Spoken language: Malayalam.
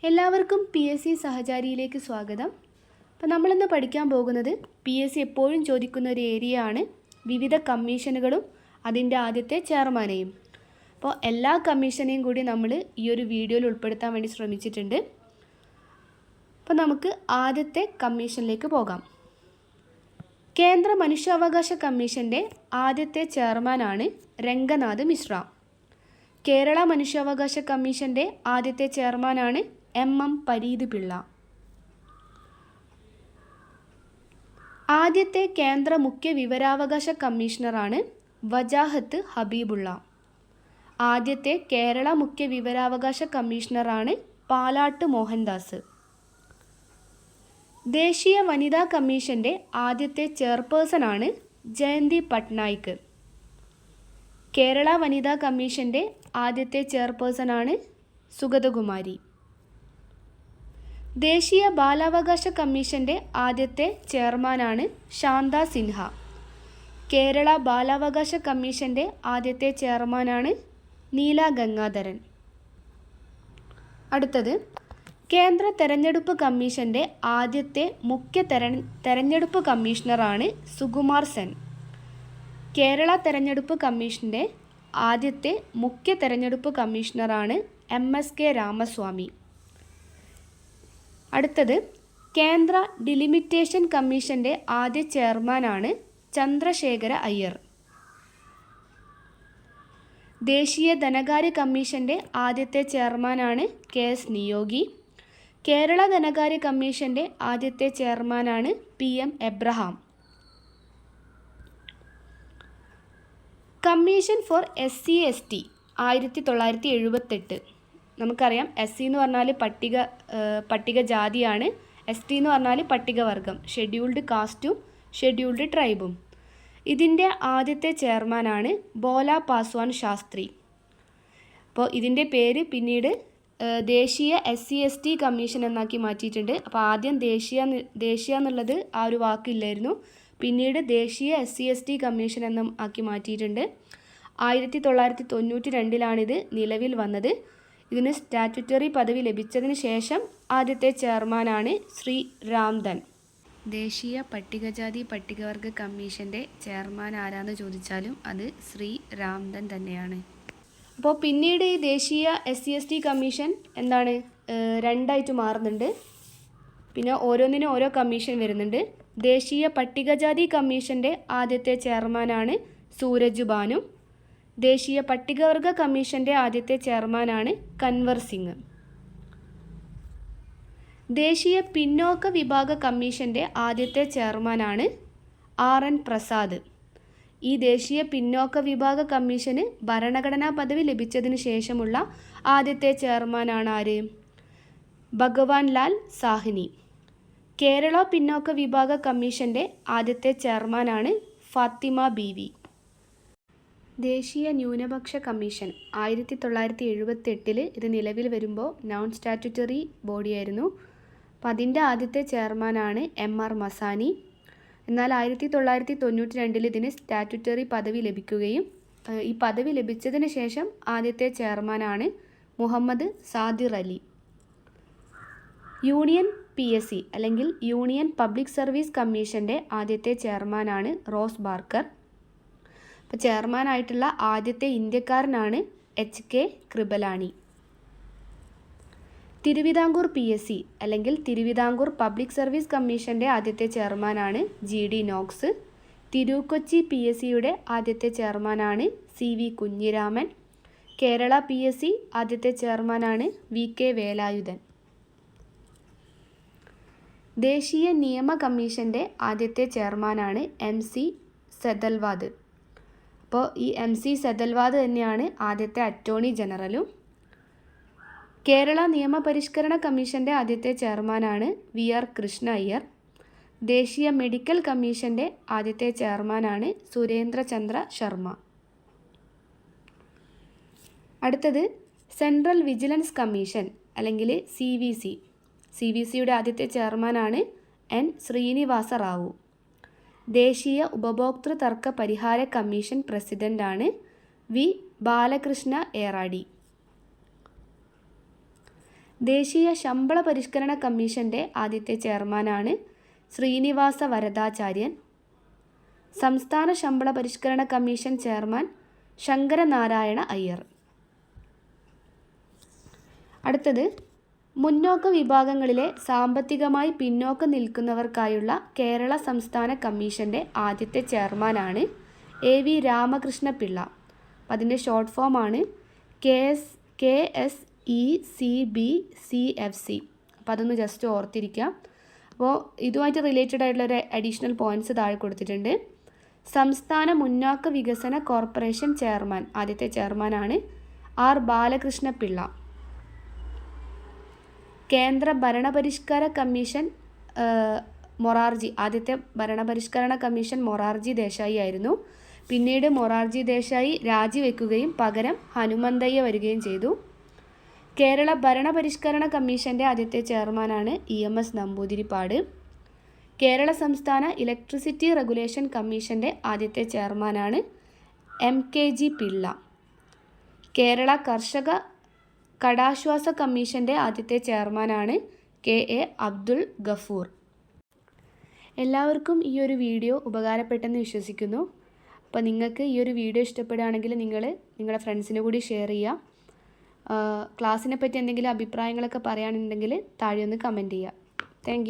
എല്ലാവർക്കും PSC സഹചാരിയിലേക്ക് സ്വാഗതം. അപ്പോൾ നമ്മളിന്ന് പഠിക്കാൻ പോകുന്നത് PSC എപ്പോഴും ചോദിക്കുന്ന ഒരു ഏരിയ ആണ് വിവിധ കമ്മീഷനുകളും അതിൻ്റെ ആദ്യത്തെ ചെയർമാനെയും. അപ്പോൾ എല്ലാ കമ്മീഷനെയും കൂടി നമ്മൾ ഈ ഒരു വീഡിയോയിൽ ഉൾപ്പെടുത്താൻ വേണ്ടി ശ്രമിച്ചിട്ടുണ്ട്. അപ്പോൾ നമുക്ക് ആദ്യത്തെ കമ്മീഷനിലേക്ക് പോകാം. കേന്ദ്ര മനുഷ്യാവകാശ കമ്മീഷൻ്റെ ആദ്യത്തെ ചെയർമാനാണ് രംഗനാഥ് മിശ്ര. കേരള മനുഷ്യാവകാശ കമ്മീഷൻ്റെ ആദ്യത്തെ ചെയർമാനാണ് MM പരീത് പിള്ള. ആദ്യത്തെ കേന്ദ്ര മുഖ്യ വിവരാവകാശ കമ്മീഷണറാണ് വജാഹത്ത് ഹബീബുള്ള. ആദ്യത്തെ കേരള മുഖ്യ വിവരാവകാശ കമ്മീഷണറാണ് പാലാട്ട് മോഹൻദാസ്. ദേശീയ വനിതാ കമ്മീഷൻ്റെ ആദ്യത്തെ ചെയർപേഴ്സണാണ് ജയന്തി പട്നായിക്. കേരള വനിതാ കമ്മീഷൻ്റെ ആദ്യത്തെ ചെയർപേഴ്സണാണ് സുഗതകുമാരി. ദേശീയ ബാലാവകാശ കമ്മീഷൻ്റെ ആദ്യത്തെ ചെയർമാനാണ് ശാന്ത സിൻഹ. കേരള ബാലാവകാശ കമ്മീഷൻ്റെ ആദ്യത്തെ ചെയർമാനാണ് നീല ഗംഗാധരൻ. അടുത്തത് കേന്ദ്ര തെരഞ്ഞെടുപ്പ് കമ്മീഷൻ്റെ ആദ്യത്തെ മുഖ്യ തെരഞ്ഞെടുപ്പ് കമ്മീഷണറാണ് സുകുമാർ സെൻ. കേരള തെരഞ്ഞെടുപ്പ് കമ്മീഷൻ്റെ ആദ്യത്തെ മുഖ്യ തെരഞ്ഞെടുപ്പ് കമ്മീഷണറാണ് MSK രാമസ്വാമി. അടുത്തത് കേന്ദ്ര ഡിലിമിറ്റേഷൻ കമ്മീഷൻ്റെ ആദ്യ ചെയർമാനാണ് ചന്ദ്രശേഖര അയ്യർ. ദേശീയ ധനകാര്യ കമ്മീഷൻ്റെ ആദ്യത്തെ ചെയർമാനാണ് KS നിയോഗി. കേരള ധനകാര്യ കമ്മീഷൻ്റെ ആദ്യത്തെ ചെയർമാനാണ് PM Abraham. Commission for SC/ST 1978. നമുക്കറിയാം SC എന്ന് പറഞ്ഞാൽ പട്ടികജാതിയാണ്, ST എന്ന് പറഞ്ഞാൽ പട്ടികവർഗം, ഷെഡ്യൂൾഡ് കാസ്റ്റും ഷെഡ്യൂൾഡ് ട്രൈബും. ഇതിൻ്റെ ആദ്യത്തെ ചെയർമാനാണ് ബോല പാസ്വാൻ ശാസ്ത്രി. അപ്പോൾ ഇതിൻ്റെ പേര് പിന്നീട് ദേശീയ SC/ST കമ്മീഷൻ എന്നാക്കി മാറ്റിയിട്ടുണ്ട്. അപ്പോൾ ആദ്യം ദേശീയ എന്നുള്ളത് ആ ഒരു വാക്കില്ലായിരുന്നു, പിന്നീട് ദേശീയ SC/ST കമ്മീഷൻ എന്നും ആക്കി മാറ്റിയിട്ടുണ്ട്. 1992 നിലവിൽ വന്നത്. ഇതിന് സ്റ്റാറ്റ്യൂട്ടറി പദവി ലഭിച്ചതിന് ശേഷം ആദ്യത്തെ ചെയർമാനാണ് ശ്രീ രാംധൻ. ദേശീയ പട്ടികജാതി പട്ടികവർഗ കമ്മീഷൻ്റെ ചെയർമാൻ ആരാന്ന് ചോദിച്ചാലും അത് ശ്രീ രാംധൻ തന്നെയാണ്. അപ്പോൾ പിന്നീട് ഈ ദേശീയ SC/ST കമ്മീഷൻ എന്താണ് രണ്ടായിട്ട് മാറുന്നുണ്ട്. പിന്നെ ഓരോന്നിനും ഓരോ കമ്മീഷൻ വരുന്നുണ്ട്. ദേശീയ പട്ടികജാതി കമ്മീഷൻ്റെ ആദ്യത്തെ ചെയർമാനാണ് സൂരജ് ബാനു. ദേശീയ പട്ടികവർഗ കമ്മീഷൻ്റെ ആദ്യത്തെ ചെയർമാനാണ് കൻവർ സിംഗ്. ദേശീയ പിന്നോക്ക വിഭാഗ കമ്മീഷൻ്റെ ആദ്യത്തെ ചെയർമാനാണ് RN പ്രസാദ്. ഈ ദേശീയ പിന്നോക്ക വിഭാഗ കമ്മീഷന് ഭരണഘടനാ പദവി ലഭിച്ചതിന് ശേഷമുള്ള ആദ്യത്തെ ചെയർമാനാണ് ആര്? ഭഗവാൻ ലാൽ സാഹ്നി. കേരള പിന്നോക്ക വിഭാഗ കമ്മീഷൻ്റെ ആദ്യത്തെ ചെയർമാനാണ് ഫാത്തിമ ബീവി. ദേശീയ ന്യൂനപക്ഷ കമ്മീഷൻ 1978 ഇത് നിലവിൽ വരുമ്പോൾ നോൺ സ്റ്റാറ്റ്യൂട്ടറി ബോഡിയായിരുന്നു. അപ്പം അതിൻ്റെ ആദ്യത്തെ ചെയർമാനാണ് MR മസാനി. എന്നാൽ 1992 ഇതിന് സ്റ്റാറ്റ്യൂട്ടറി പദവി ലഭിക്കുകയും ഈ പദവി ലഭിച്ചതിന് ശേഷം ആദ്യത്തെ ചെയർമാനാണ് മുഹമ്മദ് സാദിർ അലി. യൂണിയൻ PSC അല്ലെങ്കിൽ യൂണിയൻ പബ്ലിക് സർവീസ് കമ്മീഷൻ്റെ ആദ്യത്തെ ചെയർമാനാണ് റോസ് ബാർക്കർ. അപ്പോൾ ചെയർമാനായിട്ടുള്ള ആദ്യത്തെ ഇന്ത്യക്കാരനാണ് HK കൃപലാനി. തിരുവിതാംകൂർ PSC അല്ലെങ്കിൽ തിരുവിതാംകൂർ പബ്ലിക് സർവീസ് കമ്മീഷൻ്റെ ആദ്യത്തെ ചെയർമാനാണ് GD നോക്സ്. തിരുക്കൊച്ചി PSCയുടെ ആദ്യത്തെ ചെയർമാനാണ് CV കുഞ്ഞിരാമൻ. കേരള PSC ആദ്യത്തെ ചെയർമാനാണ് VK വേലായുധൻ. ദേശീയ നിയമ കമ്മീഷൻ്റെ ആദ്യത്തെ ചെയർമാനാണ് MC സെതൽവാദ്. അപ്പോൾ ഈ MC സെതൽവാദ് തന്നെയാണ് ആദ്യത്തെ അറ്റോർണി ജനറലും. കേരള നിയമപരിഷ്കരണ കമ്മീഷൻ്റെ ആദ്യത്തെ ചെയർമാനാണ് VR കൃഷ്ണ അയ്യർ. ദേശീയ മെഡിക്കൽ കമ്മീഷൻ്റെ ആദ്യത്തെ ചെയർമാനാണ് സുരേന്ദ്രചന്ദ്ര ശർമ്മ. അടുത്തത് സെൻട്രൽ വിജിലൻസ് കമ്മീഷൻ അല്ലെങ്കിൽ CVC യുടെ ആദ്യത്തെ ചെയർമാനാണ് N ശ്രീനിവാസ റാവു. ദേശീയ ഉപഭോക്തൃ തർക്ക പരിഹാര കമ്മീഷൻ പ്രസിഡൻ്റാണ് V ബാലകൃഷ്ണ ഏറാടി. ദേശീയ ശമ്പള പരിഷ്കരണ കമ്മീഷൻ്റെ ആദ്യത്തെ ചെയർമാനാണ് ശ്രീനിവാസ വരദാചാര്യൻ. സംസ്ഥാന ശമ്പള പരിഷ്കരണ കമ്മീഷൻ ചെയർമാൻ ശങ്കരനാരായണ അയ്യർ. അടുത്തത് മുന്നോക്ക വിഭാഗങ്ങളിലെ സാമ്പത്തികമായി പിന്നോക്കം നിൽക്കുന്നവർക്കായുള്ള കേരള സംസ്ഥാന കമ്മീഷൻ്റെ ആദ്യത്തെ ചെയർമാനാണ് AV രാമകൃഷ്ണപിള്ള. അപ്പം അതിൻ്റെ ഷോർട്ട് ഫോമാണ് KSECBCFC. അപ്പോൾ അതൊന്ന് ജസ്റ്റ് ഓർത്തിരിക്കാം. അപ്പോൾ ഇതുമായിട്ട് റിലേറ്റഡ് ആയിട്ടുള്ളൊരു അഡീഷണൽ പോയിൻറ്റ്സ് താഴെ കൊടുത്തിട്ടുണ്ട്. സംസ്ഥാന മുന്നാക്ക വികസന കോർപ്പറേഷൻ ചെയർമാൻ, ആദ്യത്തെ ചെയർമാനാണ് R ബാലകൃഷ്ണപിള്ള. കേന്ദ്ര ഭരണപരിഷ്കാര കമ്മീഷൻ മൊറാർജി, ആദ്യത്തെ ഭരണപരിഷ്കരണ കമ്മീഷൻ മൊറാർജി ദേശായി ആയിരുന്നു. പിന്നീട് മൊറാർജി ദേശായി രാജിവെക്കുകയും പകരം ഹനുമന്തയ്യ വരികയും ചെയ്തു. കേരള ഭരണപരിഷ്കരണ കമ്മീഷൻ്റെ ആദ്യത്തെ ചെയർമാനാണ് EMS നമ്പൂതിരിപ്പാട്. കേരള സംസ്ഥാന ഇലക്ട്രിസിറ്റി റെഗുലേഷൻ കമ്മീഷൻ്റെ ആദ്യത്തെ ചെയർമാനാണ് MKG പിള്ള. കേരള കർഷക കടാശ്വാസ കമ്മീഷൻ്റെ ആദ്യത്തെ ചെയർമാനാണ് KA അബ്ദുൾ ഗഫൂർ. എല്ലാവർക്കും ഈ ഒരു വീഡിയോ ഉപകാരപ്പെട്ടെന്ന് വിശ്വസിക്കുന്നു. അപ്പോൾ നിങ്ങൾക്ക് ഈ ഒരു വീഡിയോ ഇഷ്ടപ്പെടുകയാണെങ്കിൽ നിങ്ങളുടെ ഫ്രണ്ട്സിന് കൂടി ഷെയർ ചെയ്യുക. ക്ലാസ്സിനെ പറ്റി എന്തെങ്കിലും അഭിപ്രായങ്ങളൊക്കെ പറയുകയാണെന്നുണ്ടെങ്കിൽ താഴെ ഒന്ന് കമൻറ്റ് ചെയ്യുക. താങ്ക്